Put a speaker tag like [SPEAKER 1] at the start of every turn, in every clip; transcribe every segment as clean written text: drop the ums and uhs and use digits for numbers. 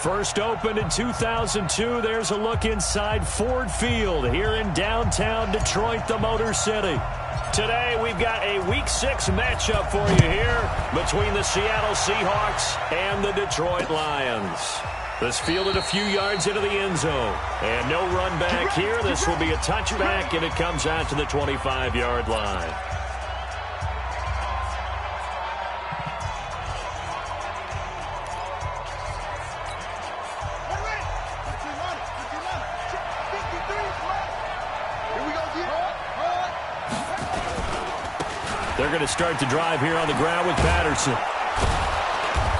[SPEAKER 1] First opened in 2002. There's a look inside Ford Field here in downtown Detroit, the Motor City. Today, we've got a Week 6 matchup for you here between the Seattle Seahawks and the Detroit Lions. This fielded a few yards into the end zone. And no run back here. This will be a touchback, and it comes out to the 25-yard line. They're going to start the drive here on the ground with Patterson.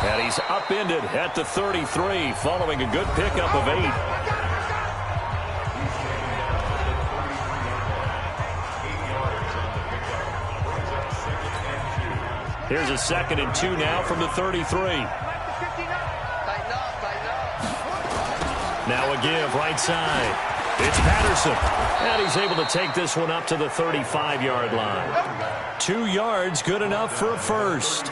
[SPEAKER 1] And he's upended at the 33 following a good pickup of 8. Here's a 2nd and 2 now from the 33. Now a give right side. It's Patterson. And he's able to take this one up to the 35-yard line. 2 yards, good enough for a first.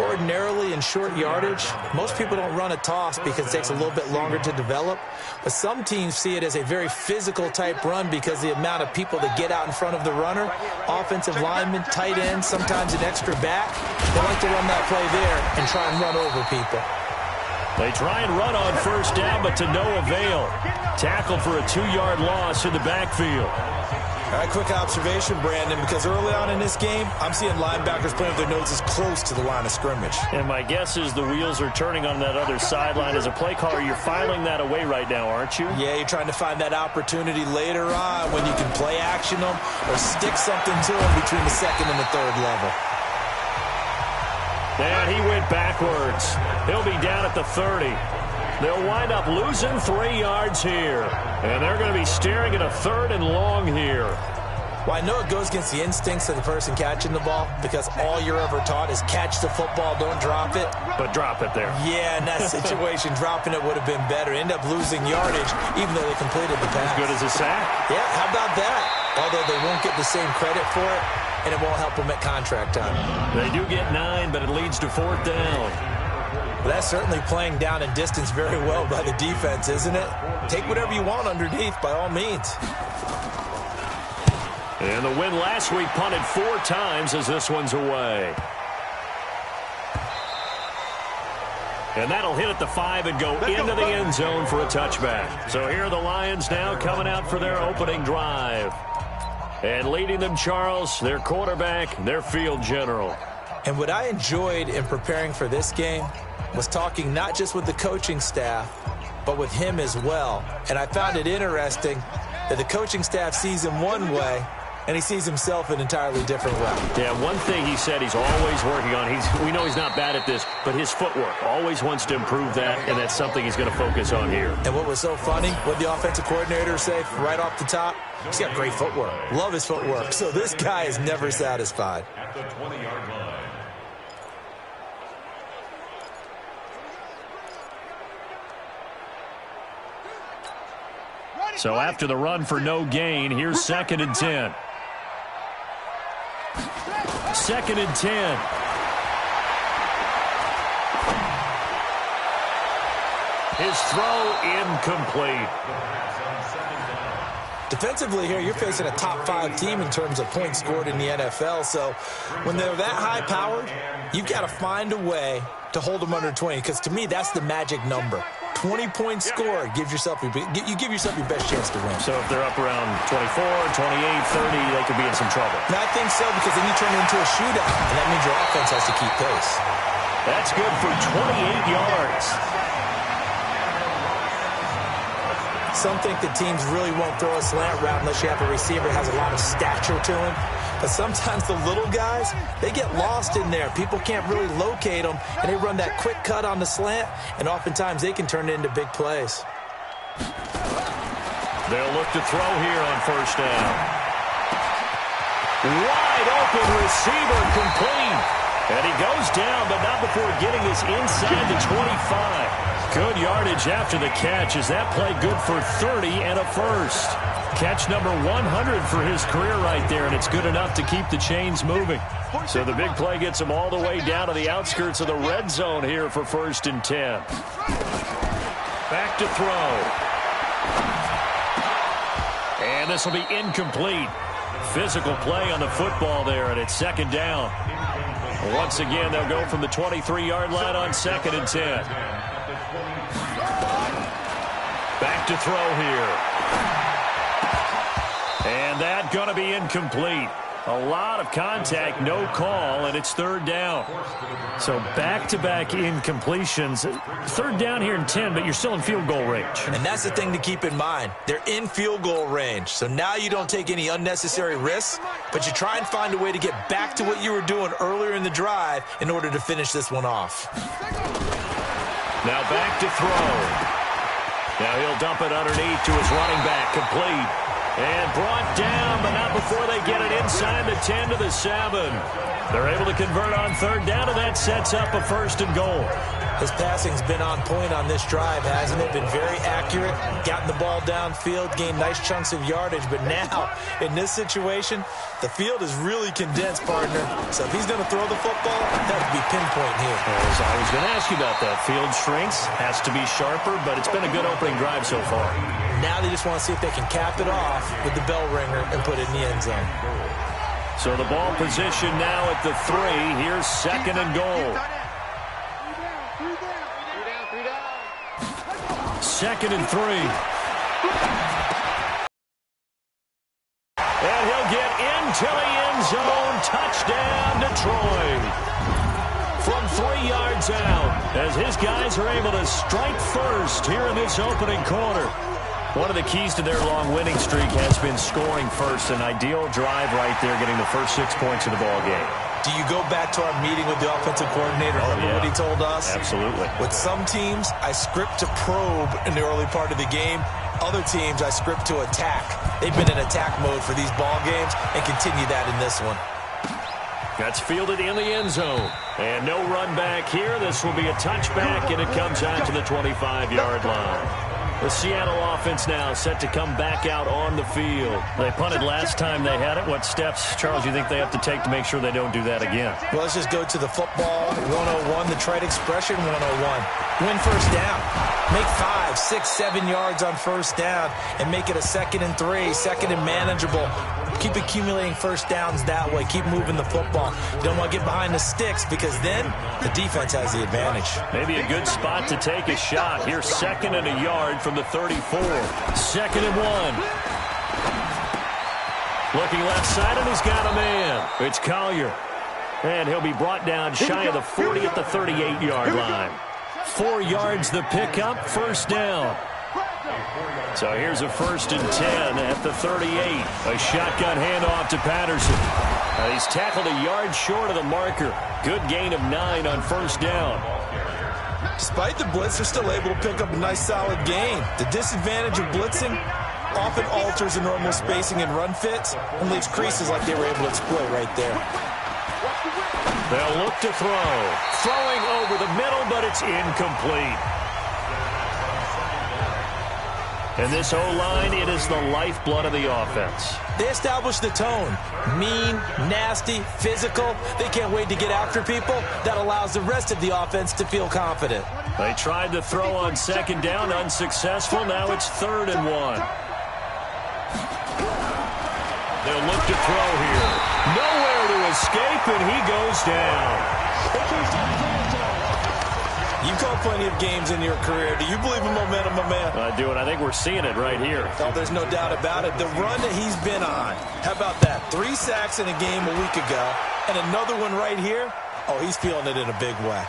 [SPEAKER 2] Ordinarily in short yardage, most people don't run a toss because it takes a little bit longer to develop. But some teams see it as a very physical type run because the amount of people that get out in front of the runner, offensive linemen, tight ends, sometimes an extra back, they like to run that play there and try and run over people.
[SPEAKER 1] They try and run on first down, but to no avail. Tackled for a 2-yard loss in the backfield.
[SPEAKER 2] All right, quick observation, Brandon, because early on in this game, I'm seeing linebackers playing with their noses close to the line of scrimmage.
[SPEAKER 1] And my guess is the wheels are turning on that other sideline. As a play caller, you're filing that away right now, aren't you?
[SPEAKER 2] Yeah, you're trying to find that opportunity later on when you can play action them or stick something to them between the 2nd and the 3rd level.
[SPEAKER 1] And he went backwards. He'll be down at the 30. They'll wind up losing 3 yards here. And they're going to be staring at a 3rd and long here.
[SPEAKER 2] Well, I know it goes against the instincts of the person catching the ball because all you're ever taught is catch the football, don't drop it.
[SPEAKER 1] But drop it there.
[SPEAKER 2] Yeah, in that situation, dropping it would have been better. End up losing yardage even though they completed the pass.
[SPEAKER 1] As good as a sack?
[SPEAKER 2] Yeah, how about that? Although they won't get the same credit for it, and it won't help them at contract time.
[SPEAKER 1] They do get 9, but it leads to 4th down.
[SPEAKER 2] Well, that's certainly playing down in distance very well by the defense, isn't it? Take whatever you want underneath, by all means.
[SPEAKER 1] And the win last week punted 4 times as this one's away. And that'll hit at the 5 and go into the end zone for a touchback. So here are the Lions now coming out for their opening drive. And leading them, Charles, their quarterback, their field general.
[SPEAKER 2] And what I enjoyed in preparing for this game was talking not just with the coaching staff, but with him as well. And I found it interesting that the coaching staff sees him one way, and he sees himself an entirely different way.
[SPEAKER 1] Yeah, one thing he said he's always working on, we know he's not bad at this, but his footwork, always wants to improve that, and that's something he's going to focus on here.
[SPEAKER 2] And what was so funny, what the offensive coordinator say right off the top, he's got great footwork. Love his footwork. So this guy is never satisfied.
[SPEAKER 3] At the 20-yard line.
[SPEAKER 1] So after the run for no gain, here's 2nd and 10. 2nd and 10. His throw incomplete.
[SPEAKER 2] Defensively here, you're facing a top-5 team in terms of points scored in the NFL. So when they're that high-powered, you've got to find a way to hold them under 20. Because to me, that's the magic number. 20 points scored, you give yourself your best chance to win.
[SPEAKER 1] So if they're up around 24, 28, 30, they could be in some trouble.
[SPEAKER 2] And I think so, because then you turn it into a shootout, and that means your offense has to keep pace.
[SPEAKER 1] That's good for 28 yards.
[SPEAKER 2] Some think that teams really won't throw a slant route unless you have a receiver that has a lot of stature to him. But sometimes the little guys, they get lost in there. People can't really locate them, and they run that quick cut on the slant, and oftentimes they can turn it into big plays.
[SPEAKER 1] They'll look to throw here on first down. Wide open receiver complete. And he goes down, but not before getting this inside the 25. Good yardage after the catch. Is that play good for 30 and a first? Catch number 100 for his career right there, and it's good enough to keep the chains moving. So the big play gets him all the way down to the outskirts of the red zone here for 1st and 10. Back to throw. And this will be incomplete. Physical play on the football there, and it's second down. Once again, they'll go from the 23-yard line on 2nd and 10. Back to throw here. And that going to be incomplete. A lot of contact, no call, and it's 3rd down. So back-to-back incompletions. 3rd down here in 10, but you're still in field goal range.
[SPEAKER 2] And that's the thing to keep in mind. They're in field goal range. So now you don't take any unnecessary risks, but you try and find a way to get back to what you were doing earlier in the drive in order to finish this one off.
[SPEAKER 1] Now back to throw. Now he'll dump it underneath to his running back, complete. And brought down, but not before they get it inside the 10 to the 7. They're able to convert on 3rd down, and that sets up a 1st and goal.
[SPEAKER 2] His passing's been on point on this drive, hasn't it? Been very accurate, gotten the ball downfield, gained nice chunks of yardage. But now, in this situation, the field is really condensed, partner. So if he's going to throw the football, that would be pinpoint here.
[SPEAKER 1] As I was going to ask you about that. Field shrinks, has to be sharper, but it's been a good opening drive so far.
[SPEAKER 2] Now they just want to see if they can cap it off with the bell ringer and put it in the end zone.
[SPEAKER 1] So the ball position now at the 3. Here's 2nd and goal. 2nd and 3. And he'll get into the end zone. Touchdown, Detroit. From 3 yards out, as his guys are able to strike first here in this opening quarter. One of the keys to their long winning streak has been scoring first. An ideal drive right there, getting the first 6 points of the ball game.
[SPEAKER 2] Do you go back to our meeting with the offensive coordinator? Remember what he told us?
[SPEAKER 1] Absolutely.
[SPEAKER 2] With some teams, I script to probe in the early part of the game. Other teams, I script to attack. They've been in attack mode for these ball games and continue that in this one.
[SPEAKER 1] That's fielded in the end zone. And no run back here. This will be a touchback, and it comes out to the 25-yard line. The Seattle offense now set to come back out on the field. They punted last time they had it. What steps, Charles, you think they have to take to make sure they don't do that again?
[SPEAKER 2] Well, let's just go to the football 101, the trite expression 101. Win first down. Make 5, 6, 7 yards on first down and make it a 2nd and 3, 2nd and manageable. Keep accumulating first downs that way. Keep moving the football. You don't want to get behind the sticks because then the defense has the advantage.
[SPEAKER 1] Maybe a good spot to take a shot. Here's 2nd and a yard from the 34. 2nd and 1. Looking left side, and he's got a man. It's Collier. And he'll be brought down shy of the 40 at the 38-yard line. 4 yards the pickup, first down. So here's a 1st and 10 at the 38. A shotgun handoff to Patterson. He's tackled a yard short of the marker. Good gain of 9 on first down.
[SPEAKER 2] Despite the blitz, they're still able to pick up a nice solid gain. The disadvantage of blitzing often alters the normal spacing and run fits and leaves creases like they were able to exploit right there.
[SPEAKER 1] They'll look to throw. Throwing over the middle, but it's incomplete. And this O-line, it is the lifeblood of the offense.
[SPEAKER 2] They establish the tone. Mean, nasty, physical. They can't wait to get after people. That allows the rest of the offense to feel confident.
[SPEAKER 1] They tried to throw on 2nd down, unsuccessful. Now it's 3rd and 1. They'll look to throw here. Nowhere to escape, and he goes down.
[SPEAKER 2] You've called plenty of games in your career. Do you believe in momentum, my man?
[SPEAKER 1] I do, and I think we're seeing it right here.
[SPEAKER 2] Oh, there's no doubt about it. The run that he's been on. How about that? 3 sacks in a game a week ago, and another one right here. Oh, he's feeling it in a big way.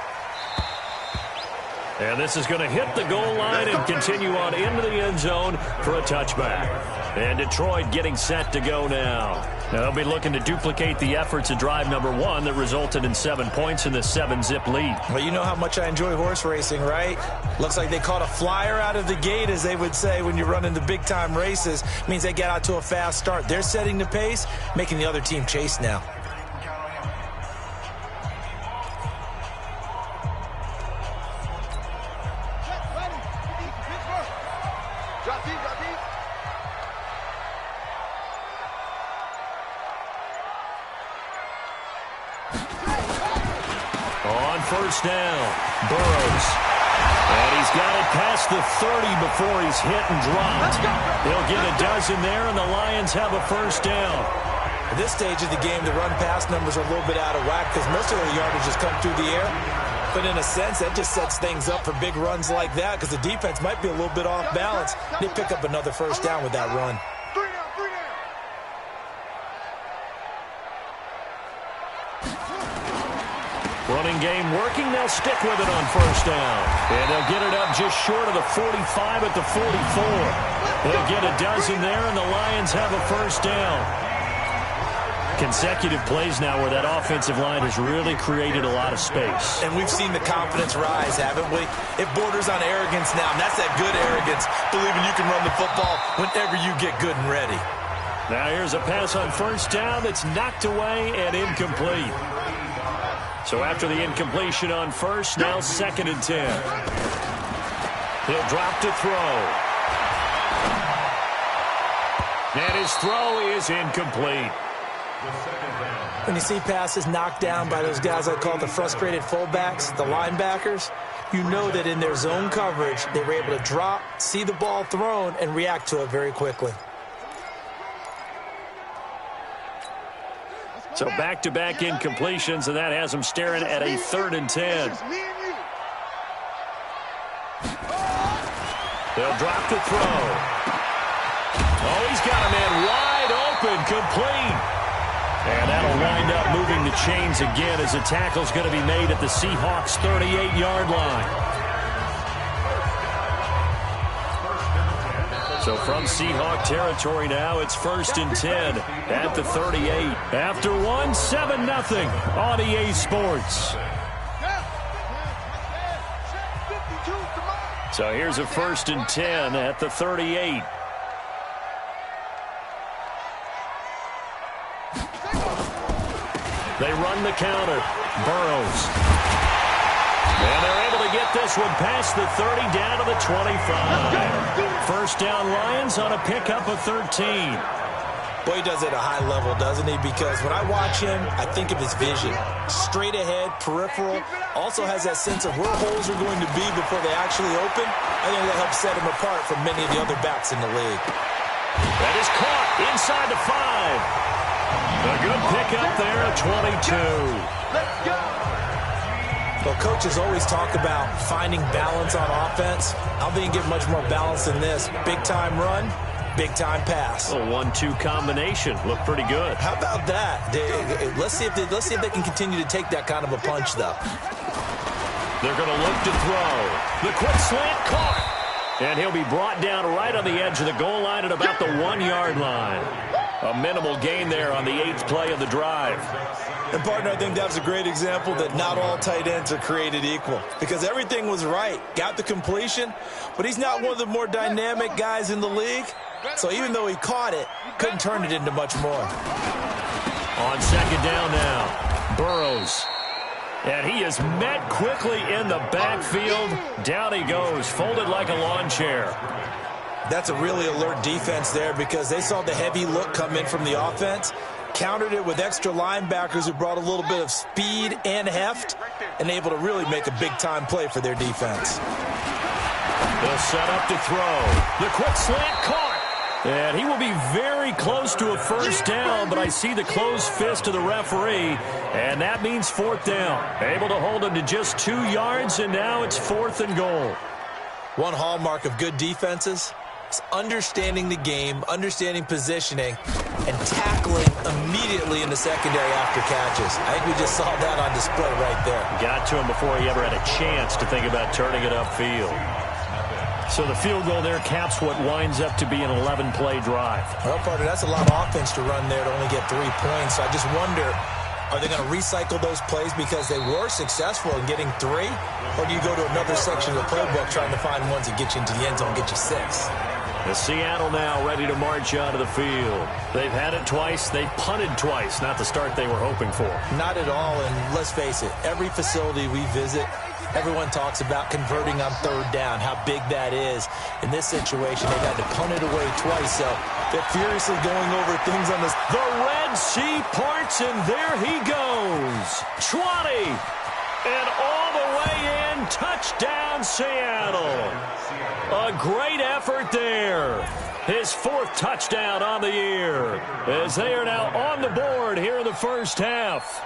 [SPEAKER 1] And this is going to hit the goal line and continue on into the end zone for a touchback. And Detroit getting set to go now. Now they'll be looking to duplicate the efforts of drive number 1 that resulted in 7 points in the 7-zip lead.
[SPEAKER 2] Well, you know how much I enjoy horse racing, right? Looks like they caught a flyer out of the gate, as they would say when you're running the big-time races. Means they get out to a fast start. They're setting the pace, making the other team chase now.
[SPEAKER 1] On first down, Burrows. And he's got it past the 30 before he's hit and dropped. He'll get a dozen there, and the Lions have a first down.
[SPEAKER 2] At this stage of the game, the run-pass numbers are a little bit out of whack because most of the yardage has come through the air. But in a sense, that just sets things up for big runs like that because the defense might be a little bit off balance. They pick up another first down with that run.
[SPEAKER 1] Running game working. They'll stick with it on first down. And they'll get it up just short of the 45 at the 44. They'll get a dozen there, and the Lions have a first down. Consecutive plays now where that offensive line has really created a lot of space.
[SPEAKER 2] And we've seen the confidence rise, haven't we? It borders on arrogance now, and that's that good arrogance, believing you can run the football whenever you get good and ready.
[SPEAKER 1] Now here's a pass on first down that's knocked away and incomplete. So after the incompletion on first, now 2nd and 10. He'll drop to throw. And his throw is incomplete.
[SPEAKER 2] When you see passes knocked down by those guys I call the frustrated fullbacks, the linebackers, you know that in their zone coverage, they were able to drop, see the ball thrown, and react to it very quickly.
[SPEAKER 1] So back-to-back incompletions, and that has him staring at a 3rd and 10. They'll drop to throw. Oh, he's got a man wide open, complete. And that'll wind up moving the chains again as the tackle's going to be made at the Seahawks' 38-yard line. So from Seahawk territory now, it's 1st and 10 at the 38. After one, 7-0 on EA Sports. So here's a 1st and 10 at the 38. They run the counter. Burrows. And they're able to get this one past the 30 down to the 25. First down Lions on a pickup of 13.
[SPEAKER 2] Boy, he does it at a high level, doesn't he? Because when I watch him, I think of his vision. Straight ahead, peripheral. Also has that sense of where holes are going to be before they actually open. I think that helps set him apart from many of the other backs in the league.
[SPEAKER 1] That is caught inside the 5. A good pickup there at 22.
[SPEAKER 2] Let's go. Well, coaches always talk about finding balance on offense. I don't think you get much more balance than this. Big-time run, big-time pass.
[SPEAKER 1] A 1-2 combination. Looked pretty good.
[SPEAKER 2] How about that? Let's see if they can continue to take that kind of a punch, though.
[SPEAKER 1] They're going to look to throw. The quick slant caught. And he'll be brought down right on the edge of the goal line at about the 1-yard line. A minimal gain there on the 8th play of the drive.
[SPEAKER 2] And, partner, I think that was a great example that not all tight ends are created equal because everything was right. Got the completion, but he's not one of the more dynamic guys in the league. So even though he caught it, couldn't turn it into much more.
[SPEAKER 1] On 2nd down now, Burrows. And he is met quickly in the backfield. Down he goes, folded like a lawn chair.
[SPEAKER 2] That's a really alert defense there because they saw the heavy look come in from the offense, countered it with extra linebackers who brought a little bit of speed and heft, and able to really make a big-time play for their defense.
[SPEAKER 1] They'll set up to throw. The quick slant caught. And he will be very close to a first down, but I see the closed fist of the referee, and that means 4th down. Able to hold him to just 2 yards, and now it's 4th and goal.
[SPEAKER 2] One hallmark of good defenses is understanding the game, understanding positioning, and tackling immediately in the secondary after catches. I think we just saw that on display right there.
[SPEAKER 1] Got to him before he ever had a chance to think about turning it upfield. So the field goal there caps what winds up to be an 11-play drive.
[SPEAKER 2] Well, partner, that's a lot of offense to run there to only get 3 points. So I just wonder, are they going to recycle those plays because they were successful in getting 3? Or do you go to another section of the playbook trying to find ones that get you into the end zone and get you 6?
[SPEAKER 1] The Seattle now ready to march onto the field. They've had it twice. They've punted twice. Not the start they were hoping for.
[SPEAKER 2] Not at all, and let's face it, every facility we visit, everyone talks about converting on 3rd down, how big that is. In this situation, they've had to punt it away twice, so they're furiously going over things on this.
[SPEAKER 1] The Red Sea parts, and there he goes. 20, and all the way in and touchdown, Seattle. A great effort there. His 4th touchdown on the year, as they are now on the board here in the first half.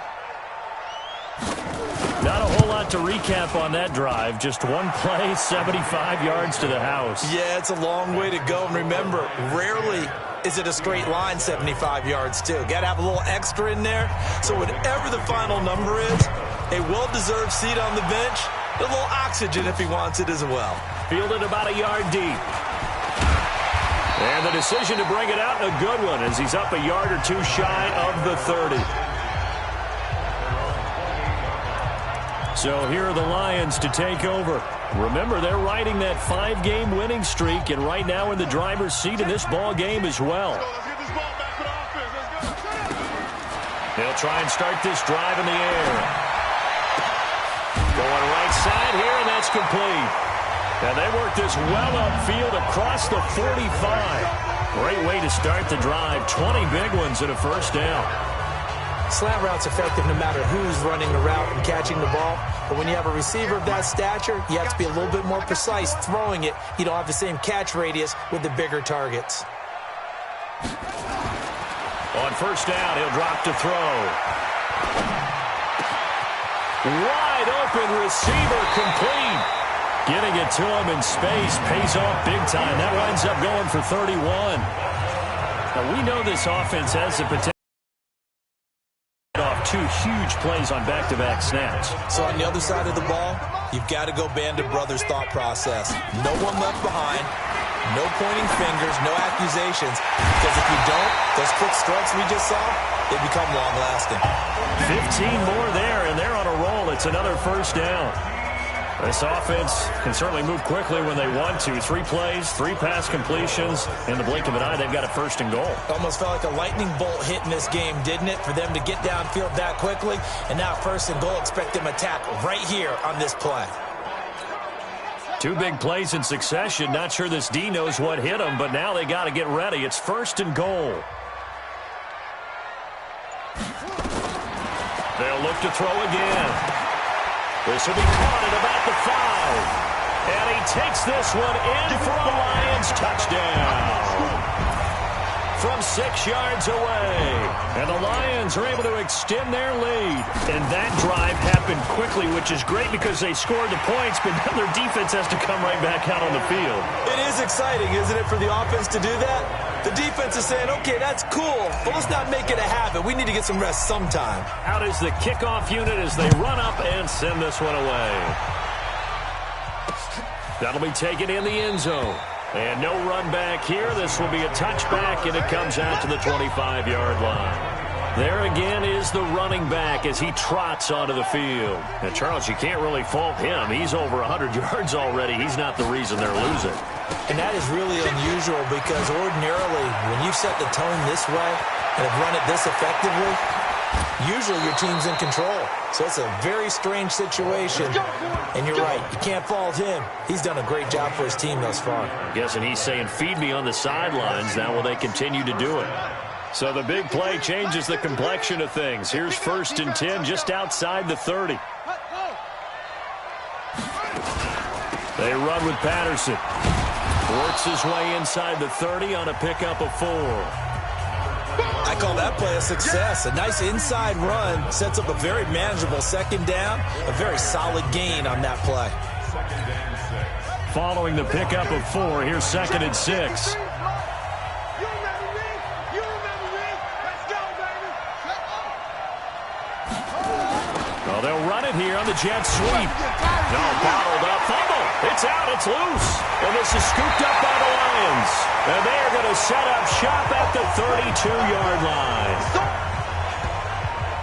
[SPEAKER 1] Not a whole lot to recap on that drive. Just one play, 75 yards to the house.
[SPEAKER 2] Yeah, it's a long way to go. And remember, rarely is it a straight line 75 yards, too. Got to have a little extra in there. So whatever the final number is, a well-deserved seat on the bench, a little oxygen if he wants it as well.
[SPEAKER 1] Fielded about a yard deep. And the decision to bring it out, a good one, as he's up a yard or two shy of the 30. So here are the Lions to take over. Remember, they're riding that 5-game winning streak, and right now in the driver's seat in this ball game as well. They'll try and start this drive in the air. Going right side here, and that's complete. And they work this well upfield across the 45. Great way to start the drive. 20 big ones and a first down.
[SPEAKER 2] Slant route's effective no matter who's running the route and catching the ball. But when you have a receiver of that stature, you have to be a little bit more precise throwing it. You don't have the same catch radius with the bigger targets.
[SPEAKER 1] On first down, he'll drop to throw. Wide open receiver, complete. Getting it to him in space pays off big time. That winds up going for 31. Now, we know this offense has the potential off 2 huge plays on back-to-back snaps.
[SPEAKER 2] So on the other side of the ball, you've got to go Band of Brothers thought process. No one left behind, no pointing fingers, no accusations. Because if you don't, those quick strikes we just saw, they become long-lasting.
[SPEAKER 1] 15 more there, and they're on a roll. It's another first down. This offense can certainly move quickly when they want to. 3 plays, 3 pass completions. In the blink of an eye, they've got a first and goal.
[SPEAKER 2] Almost felt like a lightning bolt hit in this game, didn't it? For them to get downfield that quickly. And now first and goal, expect them to attack right here on this play.
[SPEAKER 1] 2 big plays in succession. Not sure this D knows what hit them, but now they got to get ready. It's first and goal. They'll look to throw again. This will be caught at about the 5. And he takes this one in for a Lions touchdown. From 6 yards away. And the Lions are able to extend their lead. And that drive happened quickly, which is great because they scored the points, but now their defense has to come right back out on the field.
[SPEAKER 2] It is exciting, isn't it, for the offense to do that? The defense is saying, okay, that's cool, but let's not make it a habit. We need to get some rest sometime.
[SPEAKER 1] Out is the kickoff unit as they run up and send this one away. That'll be taken in the end zone. And no run back here. This will be a touchback, and it comes out to the 25-yard line. There again is the running back as he trots onto the field. And, Charles, you can't really fault him. He's over 100 yards already. He's not the reason they're losing.
[SPEAKER 2] And that is really unusual because ordinarily when you've set the tone this way and have run it this effectively, usually your team's in control. So it's a very strange situation. And you're right, you can't fault him. He's done a great job for his team thus far.
[SPEAKER 1] I'm guessing he's saying, feed me on the sidelines. Now will they continue to do it? So the big play changes the complexion of things. Here's first and 10 just outside the 30. They run with Patterson. Works his way inside the 30 on a pickup of 4.
[SPEAKER 2] I call that play a success. A nice inside run sets up a very manageable second down. A very solid gain on that play.
[SPEAKER 1] Following the pickup of 4, here's second and 6. Well, they'll run it here on the jet sweep. No, bottled up. Fumble. It's out. It's loose. And this is scooped up by the Lions. And they are going to set up shop at the 32-yard line.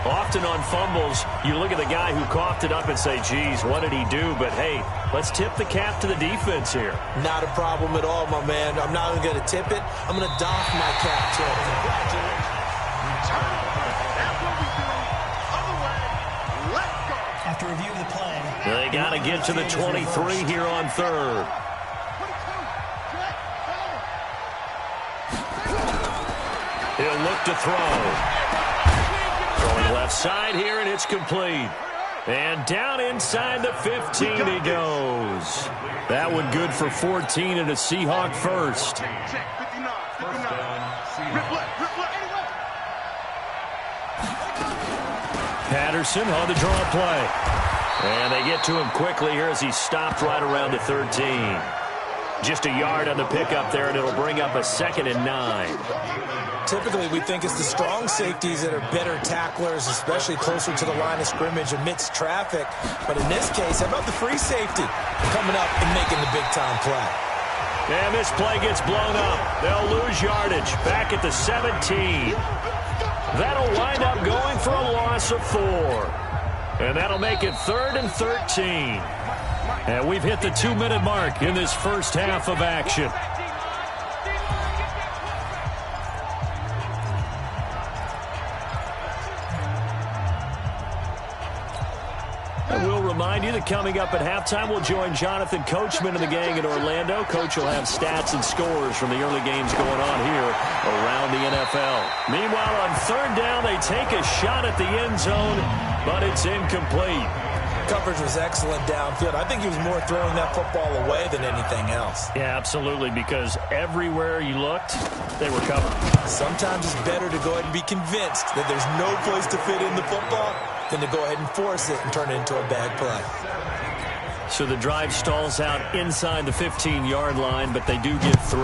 [SPEAKER 1] Often on fumbles, you look at the guy who coughed it up and say, geez, what did he do? But, hey, let's tip the cap to the defense here.
[SPEAKER 2] Not a problem at all, my man. I'm not even going to tip it. I'm going to doff my cap to him. Congratulations.
[SPEAKER 3] After review of the play,
[SPEAKER 1] they got to get to the 23 here on third. He'll look to throw. Going left side here, and it's complete. And down inside the 15 he goes. That one good for 14 and a Seahawk first. Patterson on the draw play. And they get to him quickly here as he stopped right around the 13. Just a yard on the pickup there, and it'll bring up a 2nd and 9.
[SPEAKER 2] Typically, we think it's the strong safeties that are better tacklers, especially closer to the line of scrimmage amidst traffic. But in this case, how about the free safety coming up and making the big-time play?
[SPEAKER 1] And this play gets blown up. They'll lose yardage back at the 17. That'll wind up going for a loss of 4. And that'll make it 3rd and 13. And we've hit the 2-minute mark in this first half of action. I will remind you that coming up at halftime, we'll join Jonathan Coachman and the gang in Orlando. Coach will have stats and scores from the early games going on here around the NFL. Meanwhile, on 3rd down, they take a shot at the end zone, but it's incomplete.
[SPEAKER 2] Coverage was excellent downfield. I think he was more throwing that football away than anything else.
[SPEAKER 1] Yeah, absolutely, because everywhere you looked, they were covered.
[SPEAKER 2] Sometimes it's better to go ahead and be convinced that there's no place to fit in the football than to go ahead and force it and turn it into a bad play.
[SPEAKER 1] So the drive stalls out inside the 15-yard line, but they do get 3.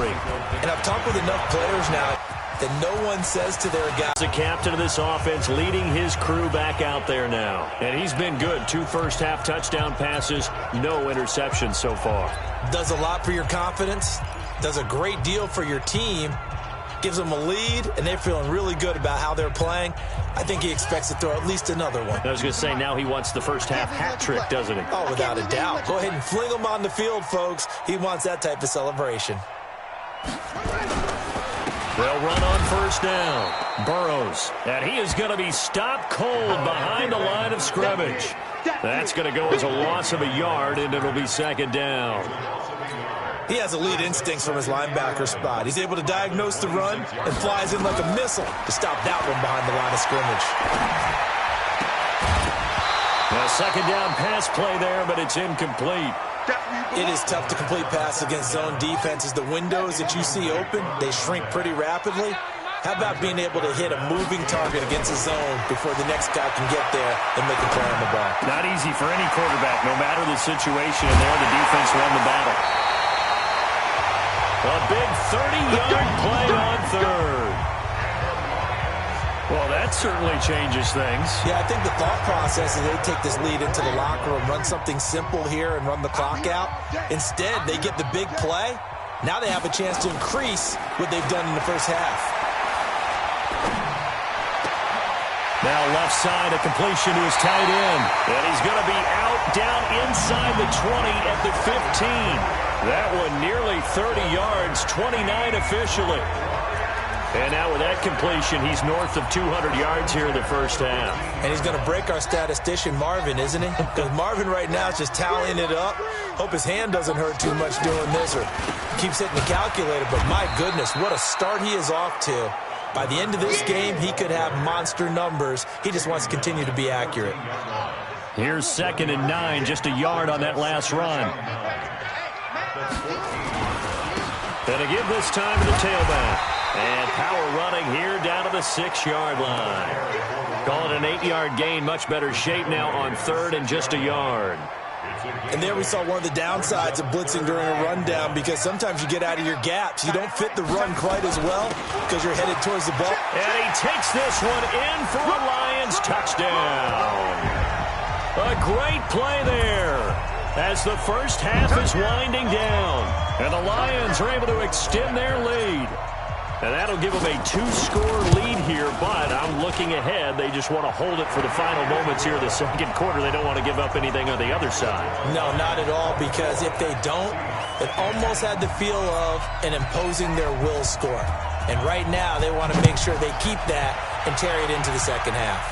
[SPEAKER 2] And I've talked with enough players now that no one says to their guys.
[SPEAKER 1] The captain of this offense leading his crew back out there now. And he's been good. 2 first-half touchdown passes, no interceptions so far.
[SPEAKER 2] Does a lot for your confidence, does a great deal for your team, gives them a lead, and they're feeling really good about how they're playing. I think he expects to throw at least another one.
[SPEAKER 1] I was going to say, now he wants the first-half hat trick, doesn't he?
[SPEAKER 2] Oh, without a doubt. Go ahead and fling him on the field, folks. He wants that type of celebration.
[SPEAKER 1] They'll run on 1st down. Burrows. And he is going to be stopped cold behind the line of scrimmage. That's going to go as a loss of a yard, and it'll be 2nd down.
[SPEAKER 2] He has elite instincts from his linebacker spot. He's able to diagnose the run and flies in like a missile to stop that one behind the line of scrimmage.
[SPEAKER 1] A 2nd down pass play there, but it's incomplete.
[SPEAKER 2] It is tough to complete pass against zone defenses. The windows that you see open, they shrink pretty rapidly. How about being able to hit a moving target against a zone before the next guy can get there and make a play on the ball?
[SPEAKER 1] Not easy for any quarterback, no matter the situation, and there the defense won the battle. A big 30-yard play on 3rd. Well, that certainly changes things.
[SPEAKER 2] Yeah, I think the thought process is they take this lead into the locker room, run something simple here and run the clock out. Instead, they get the big play. Now they have a chance to increase what they've done in the first half.
[SPEAKER 1] Now left side, a completion to his tight end. And he's going to be out down inside the 20 at the 15. That one nearly 30 yards, 29 officially. And now with that completion, he's north of 200 yards here in the first half.
[SPEAKER 2] And he's going to break our statistician, Marvin, isn't he? Because Marvin right now is just tallying it up. Hope his hand doesn't hurt too much doing this or keeps hitting the calculator. But my goodness, what a start he is off to. By the end of this game, he could have monster numbers. He just wants to continue to be accurate.
[SPEAKER 1] Here's 2nd and 9, just a yard on that last run. And to give this time to the tailback. And power running here down to the 6-yard line. Call it an 8-yard gain. Much better shape now on 3rd and just a yard.
[SPEAKER 2] And there we saw one of the downsides of blitzing during a rundown, because sometimes you get out of your gaps. You don't fit the run quite as well because you're headed towards the ball.
[SPEAKER 1] And he takes this one in for a Lions touchdown. A great play there as the first half is winding down. And the Lions are able to extend their lead. And that'll give them a 2-score lead here, but I'm looking ahead. They just want to hold it for the final moments here of the 2nd quarter. They don't want to give up anything on the other side.
[SPEAKER 2] No, not at all, because if they don't, it almost had the feel of an imposing their will score. And right now, they want to make sure they keep that and carry it into the 2nd half.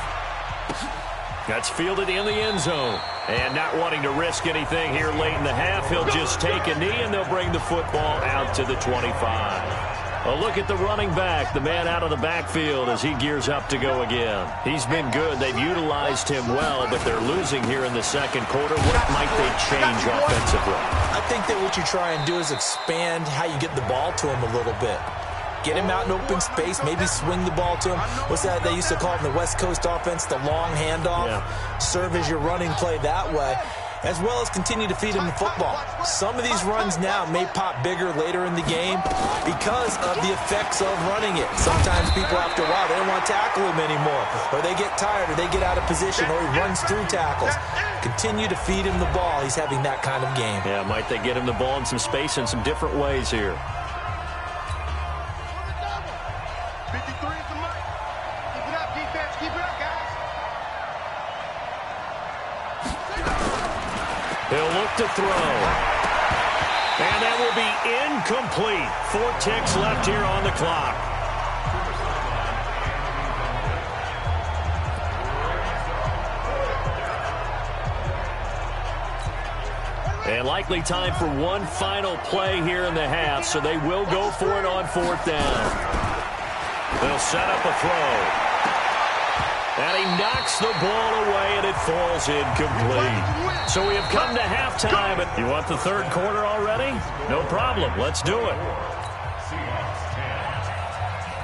[SPEAKER 1] That's fielded in the end zone. And not wanting to risk anything here late in the half, he'll just take a knee, and they'll bring the football out to the 25. A look at the running back, the man out of the backfield as he gears up to go again. He's been good. They've utilized him well, but they're losing here in the second quarter. What might they change offensively?
[SPEAKER 2] I think that what you try and do is expand how you get the ball to him a little bit. Get him out in open space, maybe swing the ball to him. What's that they used to call it in the West Coast offense, the long handoff? Yeah. Serve as your running play that way, as well as continue to feed him the football. Some of these runs now may pop bigger later in the game because of the effects of running it. Sometimes people, after a while, they don't want to tackle him anymore, or they get tired, or they get out of position, or he runs through tackles. Continue to feed him the ball. He's having that kind of game.
[SPEAKER 1] Yeah, might they get him the ball in some space in some different ways here. He'll look to throw. And that will be incomplete. 4 ticks left here on the clock. And likely time for one final play here in the half, so they will go for it on 4th down. They'll set up a throw. And he knocks the ball away, and it falls incomplete. So we have come to halftime. You want the third quarter already? No problem. Let's do it.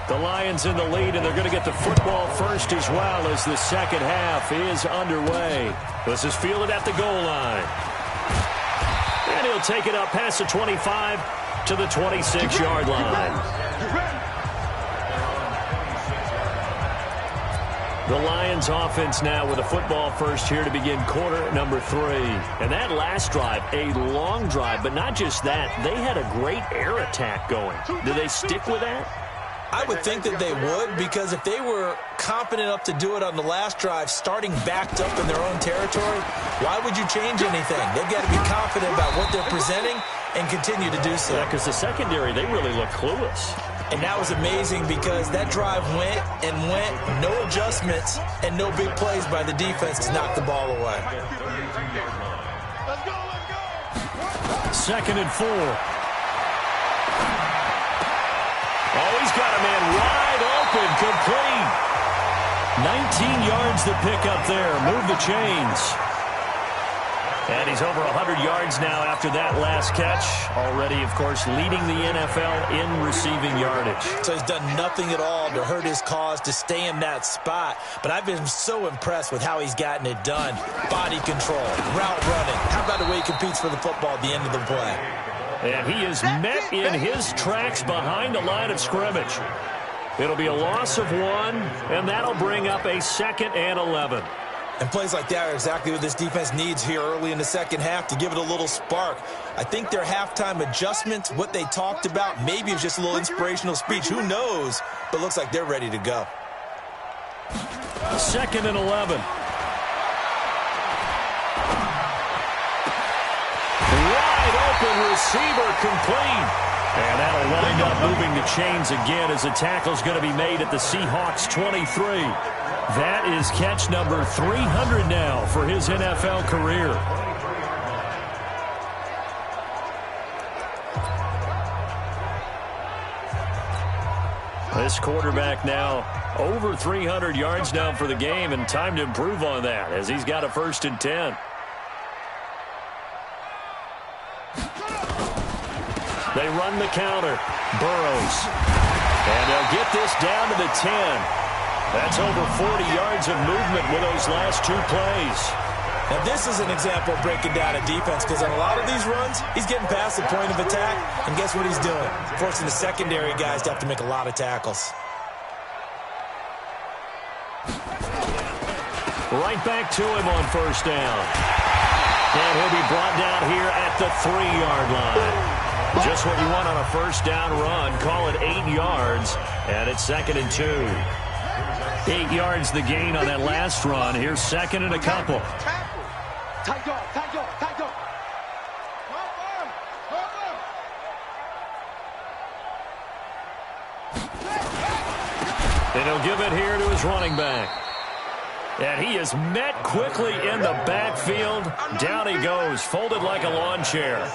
[SPEAKER 1] The Lions in the lead, and they're going to get the football first as well as the second half is underway. This is fielded at the goal line. And he'll take it up past the 25 to the 26-yard line. The Lions offense now with a football first here to begin quarter number 3. And that last drive, a long drive, but not just that. They had a great air attack going. Do they stick with that?
[SPEAKER 2] I would think that they would, because if they were confident enough to do it on the last drive, starting backed up in their own territory, why would you change anything? They've got to be confident about what they're presenting and continue to do so.
[SPEAKER 1] Yeah, because the secondary, they really look clueless.
[SPEAKER 2] And that was amazing because that drive went and went, no adjustments, and no big plays by the defense to knock the ball away.
[SPEAKER 3] Let's go, let's go.
[SPEAKER 1] 2nd and 4. Oh, he's got a man wide open, complete. 19 yards to pick up there. Move the chains. And he's over 100 yards now after that last catch. Already, of course, leading the NFL in receiving yardage.
[SPEAKER 2] So he's done nothing at all to hurt his cause, to stay in that spot. But I've been so impressed with how he's gotten it done. Body control, route running. How about the way he competes for the football at the end of the play?
[SPEAKER 1] And he is met in his tracks behind the line of scrimmage. It'll be a loss of 1, and that'll bring up a 2nd and 11.
[SPEAKER 2] And plays like that are exactly what this defense needs here early in the second half to give it a little spark. I think their halftime adjustments, what they talked about, maybe it was just a little inspirational speech. Who knows? But it looks like they're ready to go.
[SPEAKER 1] 2nd and 11. Wide open receiver, complete. And that'll wind up moving the chains again as the tackle's going to be made at the Seahawks 23. That is catch number 300 now for his NFL career. This quarterback now over 300 yards now for the game, and time to improve on that as he's got a 1st and 10. They run the counter. Burrows. And they'll get this down to the 10. That's over 40 yards of movement with those last 2 plays.
[SPEAKER 2] Now, this is an example of breaking down a defense, because on a lot of these runs, he's getting past the point of attack, and guess what he's doing? Forcing the secondary guys to have to make a lot of tackles.
[SPEAKER 1] Right back to him on 1st down. And he'll be brought down here at the 3-yard line. Just what you want on a 1st down run. Call it 8 yards, and it's 2nd and 2. 8 yards the gain on that last run. Here's 2nd and a couple. And he'll give it here to his running back. And he is met quickly in the backfield. Down he goes, folded like a lawn chair.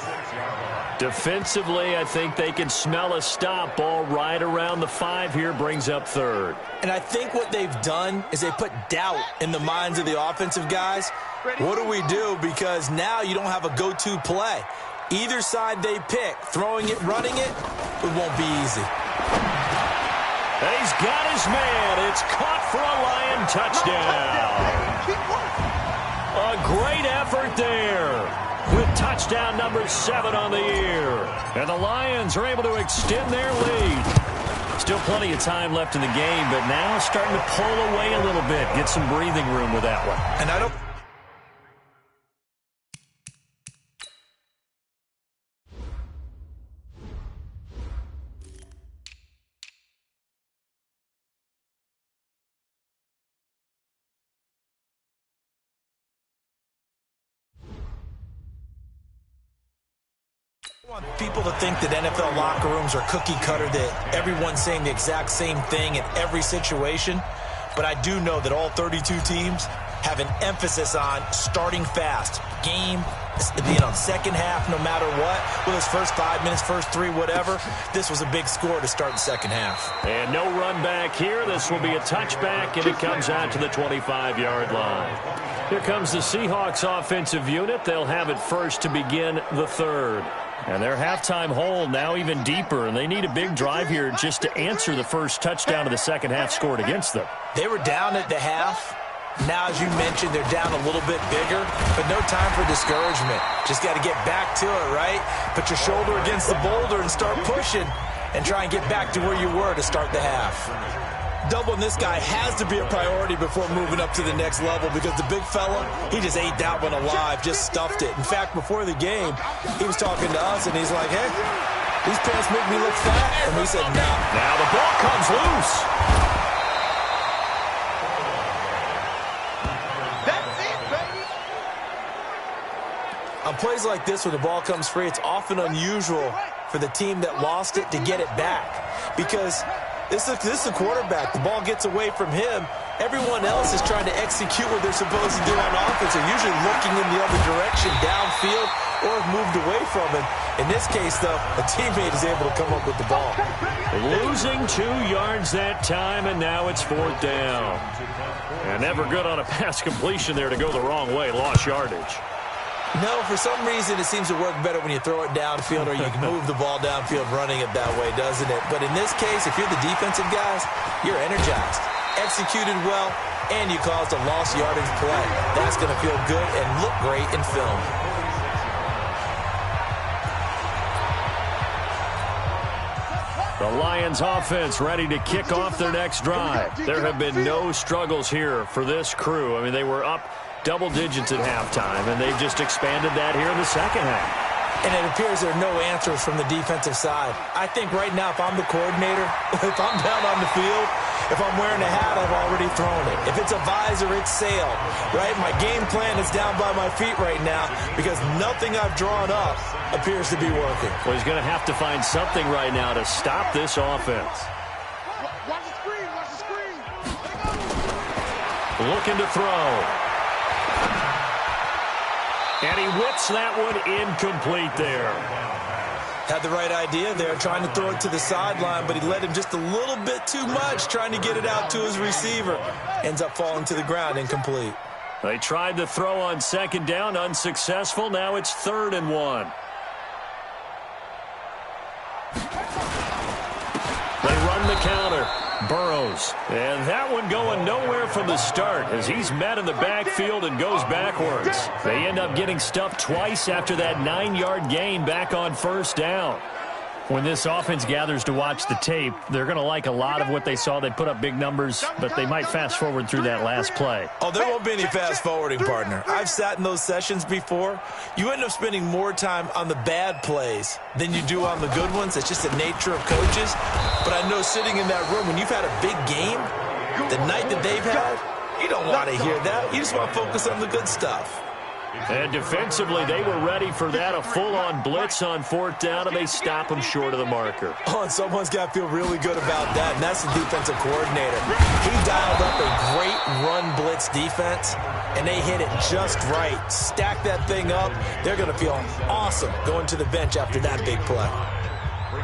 [SPEAKER 1] Defensively, I think they can smell a stop. Ball right around the 5 here, brings up third.
[SPEAKER 2] And I think what they've done is they put doubt in the minds of the offensive guys. What do we do? Because now you don't have a go-to play. Either side they pick, throwing it, running it, it won't be easy.
[SPEAKER 1] And he's got his man. It's caught for a Lion touchdown. A great effort there, with touchdown number 7 on the year. And the Lions are able to extend their lead. Still plenty of time left in the game, but now starting to pull away a little bit. Get some breathing room with that one.
[SPEAKER 2] And I don't... I want people to think that NFL locker rooms are cookie cutter, that everyone's saying the exact same thing in every situation. But I do know that all 32 teams have an emphasis on starting fast. Game, being on second half no matter what. Well, his first 5 minutes, first 3, whatever. This was a big score to start the second half.
[SPEAKER 1] And no run back here. This will be a touchback, and it comes out to the 25-yard line. Here comes the Seahawks offensive unit. They'll have it first to begin the third. And their halftime hole now even deeper, and they need a big drive here just to answer the first touchdown of the second half scored against them.
[SPEAKER 2] They were down at the half. Now, as you mentioned, they're down a little bit bigger, but no time for discouragement. Just got to get back to it, right? Put your shoulder against the boulder and start pushing and try and get back to where you were to start the half. Doubling this guy has to be a priority before moving up to the next level, because the big fella, he just ate that one alive, just stuffed it. In fact, before the game, he was talking to us, and he's like, hey, these pants make me look fat. And we said, no.
[SPEAKER 1] Now the ball comes loose.
[SPEAKER 3] That's it, baby.
[SPEAKER 2] On plays like this, when the ball comes free, it's often unusual for the team that lost it to get it back, because this is the quarterback. The ball gets away from him. Everyone else is trying to execute what they're supposed to do on offense. They're usually looking in the other direction, downfield, or have moved away from him. In this case, though, a teammate is able to come up with the ball.
[SPEAKER 1] Losing 2 yards that time, and now it's 4th down. And never good on a pass completion there to go the wrong way. Lost yardage.
[SPEAKER 2] No, for some reason it seems to work better when you throw it downfield, or you can move the ball downfield running it that way, doesn't it? But in this case, if you're the defensive guys, you're energized, executed well, and you caused a lost yardage play. That's going to feel good and look great in film.
[SPEAKER 1] The Lions offense ready to kick off their next drive. There have been no struggles here for this crew. I mean, they were up double digits at halftime, and they've just expanded that here in the second half.
[SPEAKER 2] And it appears there are no answers from the defensive side. I think right now, if I'm the coordinator, if I'm down on the field, if I'm wearing a hat, I've already thrown it. If it's a visor, it's sailed, right? My game plan is down by my feet right now, because nothing I've drawn up appears to be working.
[SPEAKER 1] Well, he's going to have to find something right now to stop this offense.
[SPEAKER 3] Watch the screen, watch the screen.
[SPEAKER 1] Looking to throw. And he whips that one incomplete there.
[SPEAKER 2] Had the right idea there, trying to throw it to the sideline, but he led him just a little bit too much, trying to get it out to his receiver. Ends up falling to the ground, incomplete.
[SPEAKER 1] They tried to throw on second down, unsuccessful. Now it's 3rd and 1. They run the counter. Burrows. And that one going nowhere from the start, as he's met in the backfield and goes backwards. They end up getting stuffed twice after that 9-yard gain back on 1st down. When this offense gathers to watch the tape, they're going to like a lot of what they saw. They put up big numbers, but they might fast forward through that last play.
[SPEAKER 2] Oh, there won't be any fast forwarding, partner. I've sat in those sessions before. You end up spending more time on the bad plays than you do on the good ones. It's just the nature of coaches. But I know sitting in that room, when you've had a big game, the night that they've had, you don't want to hear that. You just want to focus on the good stuff.
[SPEAKER 1] And defensively, they were ready for that, a full-on blitz on 4th down, and they stop him short of the marker.
[SPEAKER 2] Oh, and someone's got to feel really good about that, and that's the defensive coordinator. He dialed up a great run blitz defense, and they hit it just right. Stack that thing up. They're going to feel awesome going to the bench after that big play.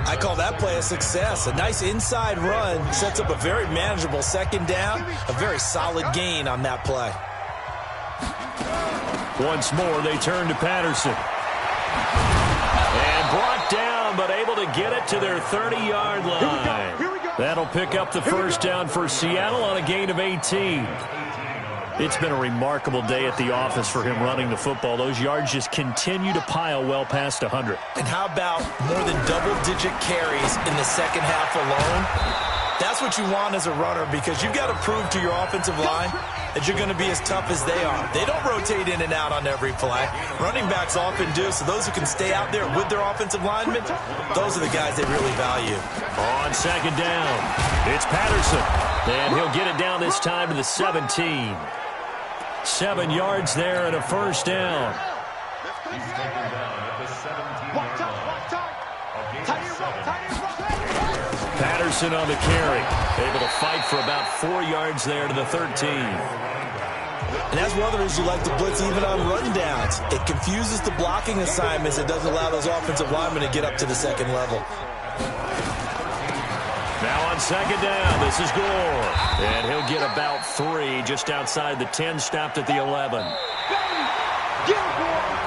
[SPEAKER 2] I call that play a success. A nice inside run sets up a very manageable 2nd down, a very solid gain on that play.
[SPEAKER 1] Once more, they turn to Patterson. And brought down, but able to get it to their 30-yard line. That'll pick up the 1st down for Seattle on a gain of 18. It's been a remarkable day at the office for him running the football. Those yards just continue to pile well past 100.
[SPEAKER 2] And how about more than double-digit carries in the 2nd half alone? That's what you want as a runner, because you've got to prove to your offensive line that you're going to be as tough as they are. They don't rotate in and out on every play. Running backs often do, so those who can stay out there with their offensive linemen, those are the guys they really value.
[SPEAKER 1] On 2nd down, it's Patterson. And he'll get it down this time to the 17. 7 yards there and a 1st down. Patterson on the carry. Able to fight for about 4 yards there to the 13.
[SPEAKER 2] And that's one of the reasons you like to blitz even on run downs. It confuses the blocking assignments. It doesn't allow those offensive linemen to get up to the 2nd level.
[SPEAKER 1] Now on 2nd down, this is Gore. And he'll get about 3 just outside the 10, stopped at the 11.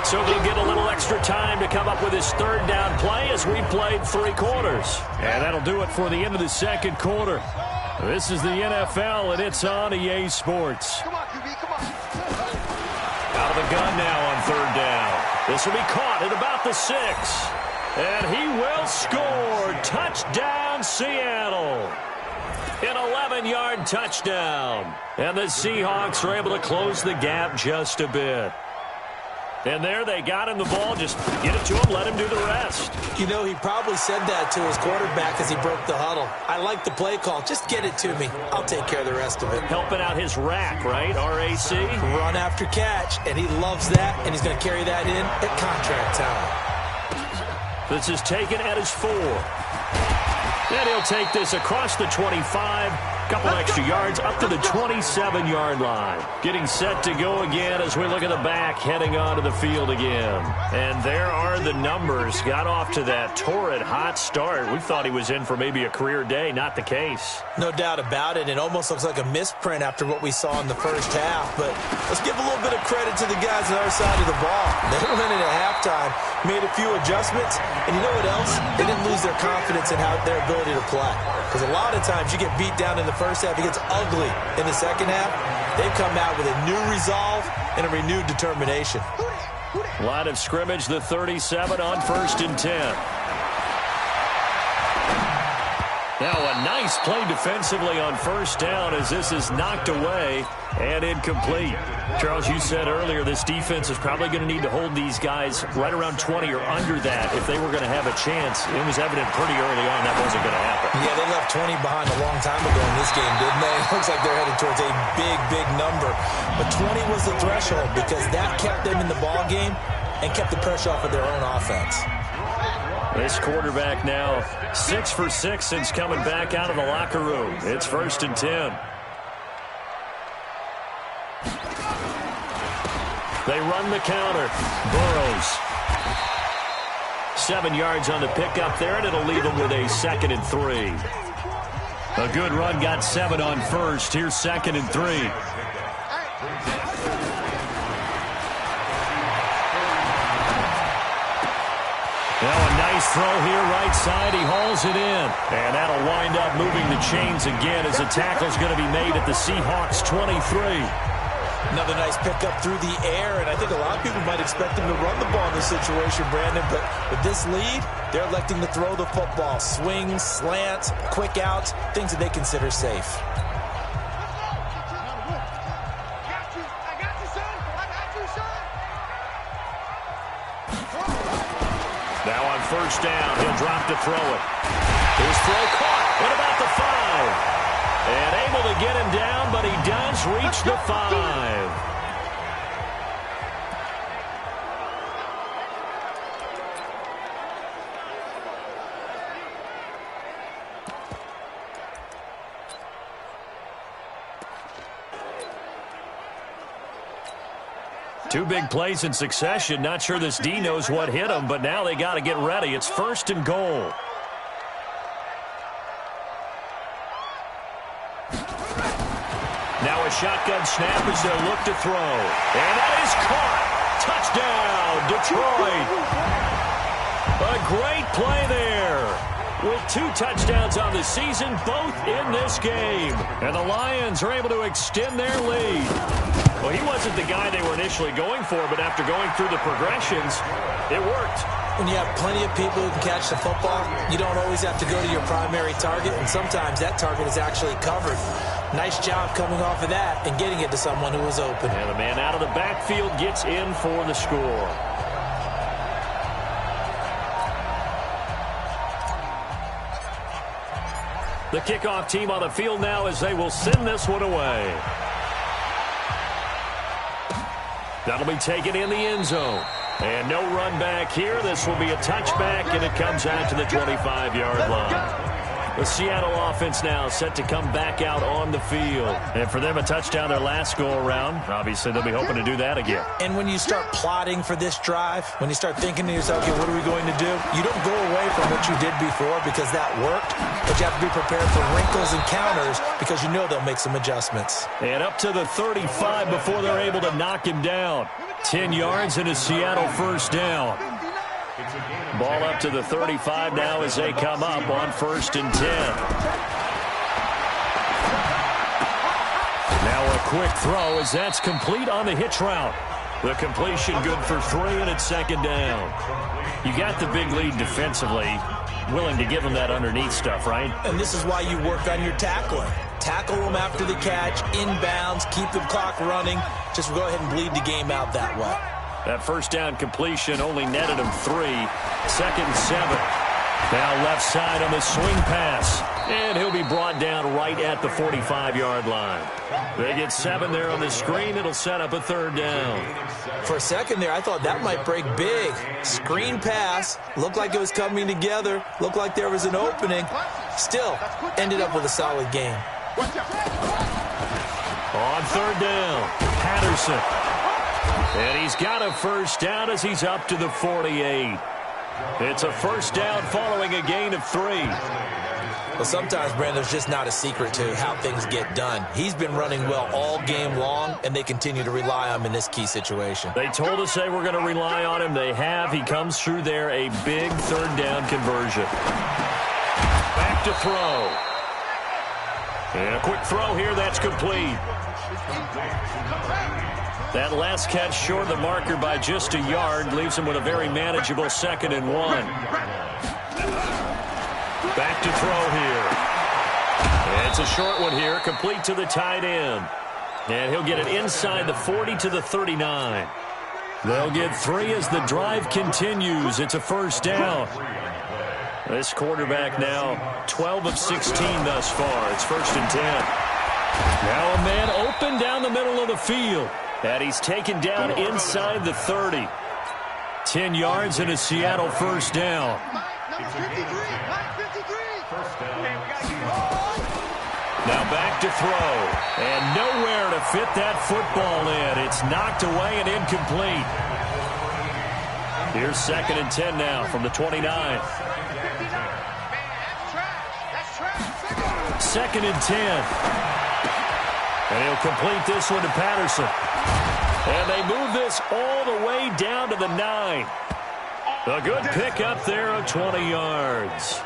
[SPEAKER 1] So they'll get a little extra time to come up with his 3rd down play as we played 3 quarters. And that'll do it for the end of the 2nd quarter. This is the NFL, and it's on EA Sports.
[SPEAKER 3] Come on, QB, come on.
[SPEAKER 1] Out of the gun now on 3rd down. This will be caught at about the 6. And he will score. Touchdown, Seattle. An 11-yard touchdown. And the Seahawks are able to close the gap just a bit. And there they got him the ball. Just get it to him, let him do the rest.
[SPEAKER 2] You know, he probably said that to his quarterback as he broke the huddle. I like the play call. Just get it to me. I'll take care of the rest of it.
[SPEAKER 1] Helping out his rack, right? RAC?
[SPEAKER 2] Run after catch, and he loves that, and he's going to carry that in at contract time.
[SPEAKER 1] This is taken at his 4. And he'll take this across the 25. Couple extra yards up to the 27-yard line. Getting set to go again as we look at the back, heading onto the field again. And there are the numbers. Got off to that torrid hot start. We thought he was in for maybe a career day. Not the case.
[SPEAKER 2] No doubt about it. It almost looks like a misprint after what we saw in the 1st half. But let's give a little bit of credit to the guys on the other side of the ball. They went in at halftime, made a few adjustments, and you know what else? They didn't lose their confidence in their ability to play. Because a lot of times you get beat down in the 1st half, it gets ugly in the 2nd half. They've come out with a new resolve and a renewed determination.
[SPEAKER 1] Line of scrimmage, the 37 on 1st and 10. Now a nice play defensively on 1st down as this is knocked away and incomplete. Charles, you said earlier this defense is probably going to need to hold these guys right around 20 or under that if they were going to have a chance. It was evident pretty early on that wasn't going to happen.
[SPEAKER 2] Yeah, they left 20 behind a long time ago in this game, didn't they? It looks like they're headed towards a big, big number. But 20 was the threshold because that kept them in the ball game and kept the pressure off of their own offense.
[SPEAKER 1] This quarterback now 6 for 6 since coming back out of the locker room. It's 1st and 10. They run the counter. Burrows. 7 yards on the pickup there, and it'll leave them with a 2nd and 3. A good run got 7 on 1st. Here's 2nd and 3. Now a nice throw here, right side. He hauls it in. And that'll wind up moving the chains again as the tackle's going to be made at the Seahawks 23.
[SPEAKER 2] Another nice pickup through the air, and I think a lot of people might expect him to run the ball in this situation, Brandon, but with this lead, they're electing to throw the football. Swings, slants, quick outs, things that they consider safe.
[SPEAKER 1] Now on 1st down, he'll drop to throw it. His throw caught at about the 5. And able to get him down, but he does reach the 5. Two big plays in succession. Not sure this D knows what hit him, but now they got to get ready. It's 1st and goal. Now a shotgun snap as they'll look to throw. And that is caught. Touchdown, Detroit. A great play there. With 2 touchdowns on the season, both in this game. And the Lions are able to extend their lead. Well, he wasn't the guy they were initially going for, but after going through the progressions, it worked.
[SPEAKER 2] When you have plenty of people who can catch the football, you don't always have to go to your primary target, and sometimes that target is actually covered. Nice job coming off of that and getting it to someone who was open.
[SPEAKER 1] And the man out of the backfield gets in for the score. The kickoff team on the field now as they will send this one away. That'll be taken in the end zone. And no run back here. This will be a touchback, and it comes out to the 25-yard line. The Seattle offense now set to come back out on the field. And for them, a touchdown their last go-around. Obviously, they'll be hoping to do that again.
[SPEAKER 2] And when you start plotting for this drive, when you start thinking to yourself, okay, what are we going to do? You don't go away from what you did before because that worked, but you have to be prepared for wrinkles and counters because you know they'll make some adjustments.
[SPEAKER 1] And up to the 35 before they're able to knock him down. 10 yards and a Seattle first down. Ball up to the 35 now as they come up on 1st and 10. Now a quick throw as that's complete on the hitch route. The completion good for 3, and it's 2nd down. You got the big lead defensively. Willing to give them that underneath stuff, right?
[SPEAKER 2] And this is why you work on your tackling. Tackle them after the catch, inbounds, keep the clock running. Just go ahead and bleed the game out that way.
[SPEAKER 1] That first down completion only netted him 3. 2nd and 7. Now left side on the swing pass. And he'll be brought down right at the 45-yard line. They get 7 there on the screen. It'll set up a 3rd down.
[SPEAKER 2] For a second there, I thought that might break big. Screen pass. Looked like it was coming together. Looked like there was an opening. Still, ended up with a solid game.
[SPEAKER 1] On 3rd down, Patterson. And he's got a first down as he's up to the 48. It's a first down following a gain of 3.
[SPEAKER 2] Well, sometimes, Brandon, there's just not a secret to how things get done. He's been running well all game long, and they continue to rely on him in this key situation.
[SPEAKER 1] They told us they were going to rely on him. They have. He comes through there, a big 3rd down conversion. Back to throw. And a quick throw here, that's complete. That last catch short of the marker by just a yard leaves him with a very manageable 2nd and 1. Back to throw here. And it's a short one here, complete to the tight end. And he'll get it inside the 40 to the 39. They'll get 3 as the drive continues. It's a first down. This quarterback now 12 of 16 thus far. It's 1st and 10. Now a man open down the middle of the field. And he's taken down inside the 30. 10 yards and a Seattle first down. Now back to throw. And nowhere to fit that football in. It's knocked away and incomplete. Here's 2nd and 10 now from the 29. 2nd and 10. And he'll complete this one to Patterson. And they move this all the way down to the 9. A good pickup there of 20 yards.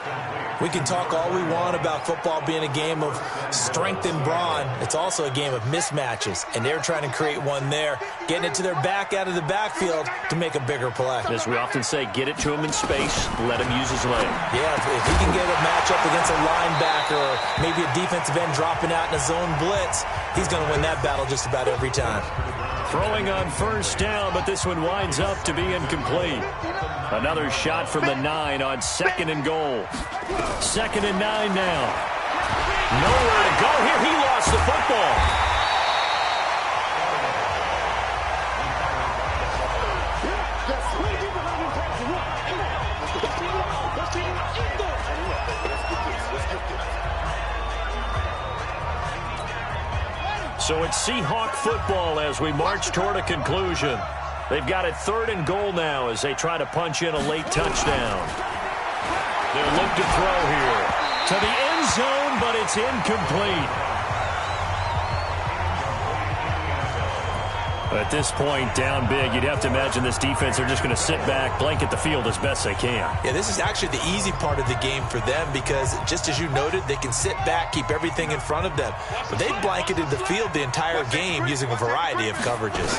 [SPEAKER 2] We can talk all we want about football being a game of strength and brawn. It's also a game of mismatches, and they're trying to create one there, getting it to their back out of the backfield to make a bigger play.
[SPEAKER 1] As we often say, get it to him in space, let him use his leg.
[SPEAKER 2] Yeah, if he can get a matchup against a linebacker or maybe a defensive end dropping out in a zone blitz, he's going to win that battle just about every time.
[SPEAKER 1] Throwing on first down, but this one winds up to be incomplete. Another shot from the 9 on 2nd and goal. 2nd and 9 now. Nowhere to go here. He lost the football. So it's Seahawk football as we march toward a conclusion. They've got it 3rd and goal now as they try to punch in a late touchdown. They'll look to throw here to the end zone, but it's incomplete. At this point, down big, you'd have to imagine this defense are just going to sit back, blanket the field as best they can.
[SPEAKER 2] Yeah, this is actually the easy part of the game for them because, just as you noted, they can sit back, keep everything in front of them. But they've blanketed the field the entire game using a variety of coverages.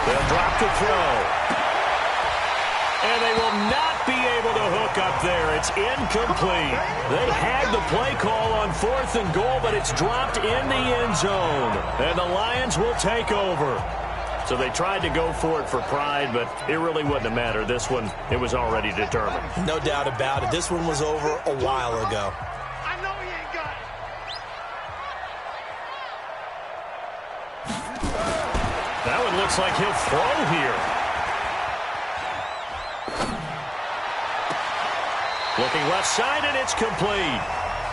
[SPEAKER 1] They'll drop the throw. And they will not be able to hook up there. It's incomplete. They had the play call on 4th and goal, but it's dropped in the end zone. And the Lions will take over. So they tried to go for it for pride, but it really wouldn't have mattered. This one, it was already determined.
[SPEAKER 2] No doubt about it. This one was over a while ago.
[SPEAKER 3] I know he ain't got it.
[SPEAKER 1] That one looks like he'll throw here. Looking left side, and it's complete.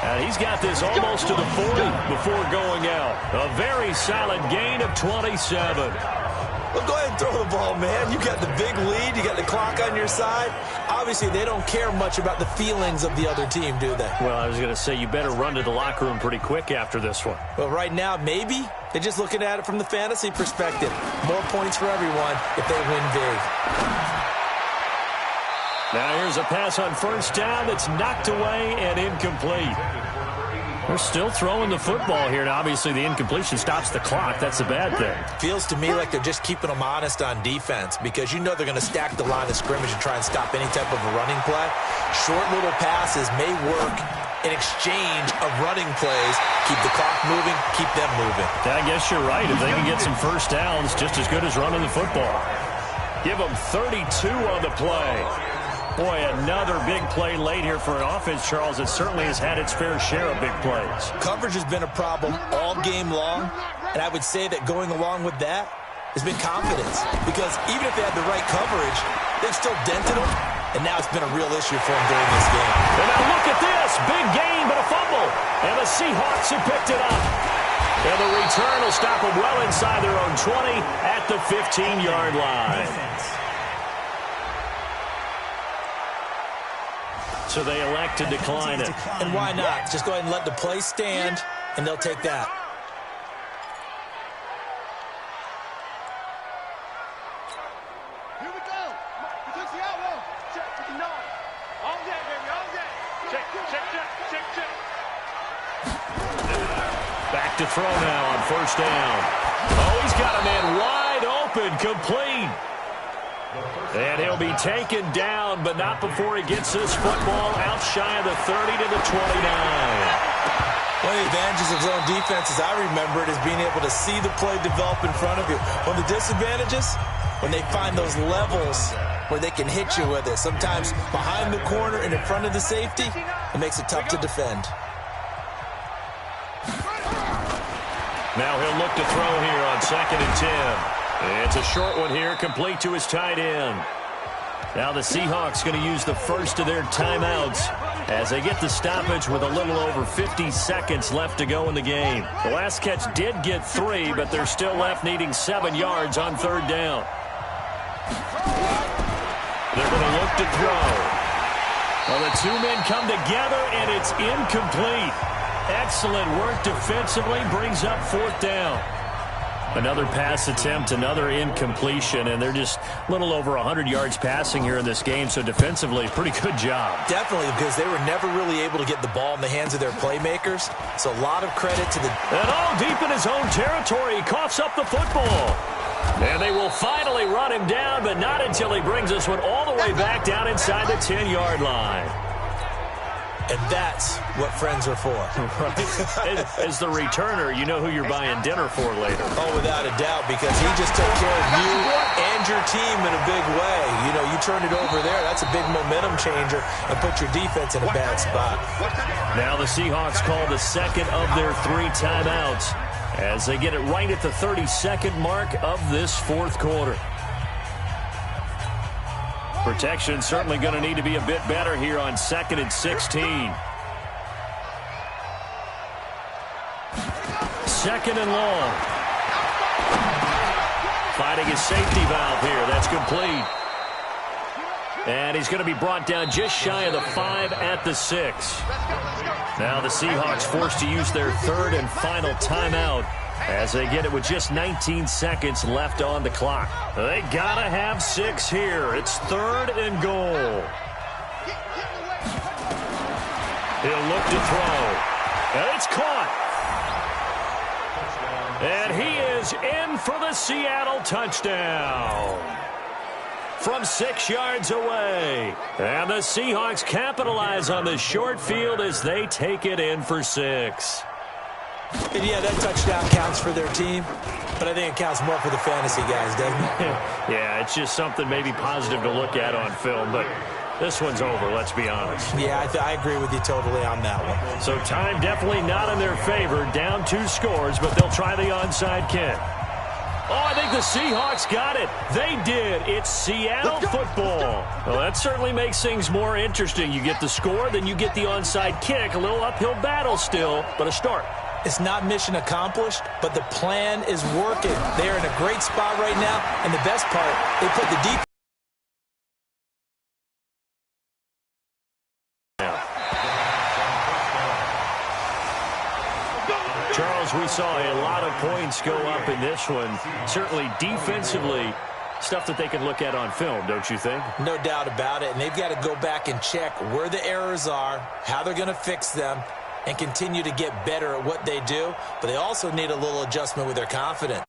[SPEAKER 1] And he's got this almost to the 40 before going out. A very solid gain of 27.
[SPEAKER 2] Well, go ahead and throw the ball, man. You got the big lead. You got the clock on your side. Obviously, they don't care much about the feelings of the other team, do they?
[SPEAKER 1] Well, I was going to say, you better run to the locker room pretty quick after this one.
[SPEAKER 2] Well, right now, maybe. They're just looking at it from the fantasy perspective. More points for everyone if they win big.
[SPEAKER 1] Now here's a pass on 1st down that's knocked away and incomplete. They're still throwing the football here, and obviously the incompletion stops the clock. That's a bad thing.
[SPEAKER 2] Feels to me like they're just keeping them honest on defense because you know they're going to stack the line of scrimmage and try and stop any type of a running play. Short little passes may work in exchange of running plays. Keep the clock moving, keep them moving.
[SPEAKER 1] I guess you're right. If they can get some 1st downs, just as good as running the football. Give them 32 on the play. Boy, another big play late here for an offense, Charles, that certainly has had its fair share of big plays.
[SPEAKER 2] Coverage has been a problem all game long, and I would say that going along with that has been confidence. Because even if they had the right coverage, they've still dented them, and now it's been a real issue for them during this game.
[SPEAKER 1] And now look at this. Big gain, but a fumble. And the Seahawks have picked it up. And the return will stop them well inside their own 20 at the 15-yard line. So they elect to decline it.
[SPEAKER 2] And why not? Just go ahead and let the play stand, and they'll take that.
[SPEAKER 3] Here we go. Check the out. Check the 9. All day, baby. All day. Check.
[SPEAKER 1] Back to throw now on 1st down. Oh, he's got a man wide open, complete. And he'll be taken down, but not before he gets this football out shy of the 30 to the 29.
[SPEAKER 2] One of the advantages of zone defense, as I remember it, is being able to see the play develop in front of you. One of the disadvantages, when they find those levels where they can hit you with it. Sometimes behind the corner and in front of the safety, it makes it tough to defend.
[SPEAKER 1] Now he'll look to throw here on 2nd and 10. It's a short one here, complete to his tight end. Now the Seahawks going to use the first of their timeouts as they get the stoppage with a little over 50 seconds left to go in the game. The last catch did get 3, but they're still left needing 7 yards on 3rd down. They're going to look to throw. Well, the two men come together, and it's incomplete. Excellent work defensively, brings up 4th down. Another pass attempt, another incompletion, and they're just a little over 100 yards passing here in this game, so defensively, pretty good job.
[SPEAKER 2] Definitely, because they were never really able to get the ball in the hands of their playmakers, so a lot of credit to the...
[SPEAKER 1] And all deep in his own territory, he coughs up the football. And they will finally run him down, but not until he brings this one all the way back down inside the 10-yard line.
[SPEAKER 2] And that's what friends are for.
[SPEAKER 1] Right. As the returner, you know who you're buying dinner for later.
[SPEAKER 2] Oh, without a doubt, because he just took care of you and your team in a big way. You know, you turn it over there, that's a big momentum changer and put your defense in a bad spot.
[SPEAKER 1] Now the Seahawks call the second of their 3 timeouts as they get it right at the 32nd mark of this 4th quarter. Protection certainly going to need to be a bit better here on 2nd and 16. second and long. Finding his safety valve here. That's complete. And he's going to be brought down just shy of the 5 at the 6. Now the Seahawks forced to use their third and final timeout as they get it with just 19 seconds left on the clock. They got to have 6 here. It's 3rd and goal. He'll look to throw. And it's caught. And he is in for the Seattle touchdown. From 6 yards away. And the Seahawks capitalize on the short field as they take it in for 6.
[SPEAKER 2] And yeah, that touchdown counts for their team, but I think it counts more for the fantasy guys, doesn't it?
[SPEAKER 1] Yeah, it's just something maybe positive to look at on film, but this one's over, let's be honest.
[SPEAKER 2] Yeah, I agree with you totally on that one.
[SPEAKER 1] So time definitely not in their favor. Down 2 scores, but they'll try the onside kick. Oh, I think the Seahawks got it. They did. It's Seattle football. Well, that certainly makes things more interesting. You get the score, then you get the onside kick. A little uphill battle still, but a start.
[SPEAKER 2] It's not mission accomplished, but the plan is working. They're in a great spot right now, and the best part, they put the defense.
[SPEAKER 1] Charles, we saw a lot of points go up in this one. Certainly defensively, stuff that they can look at on film, don't you think?
[SPEAKER 2] No doubt about it, and they've got to go back and check where the errors are, how they're going to fix them, and continue to get better at what they do. But they also need a little adjustment with their confidence.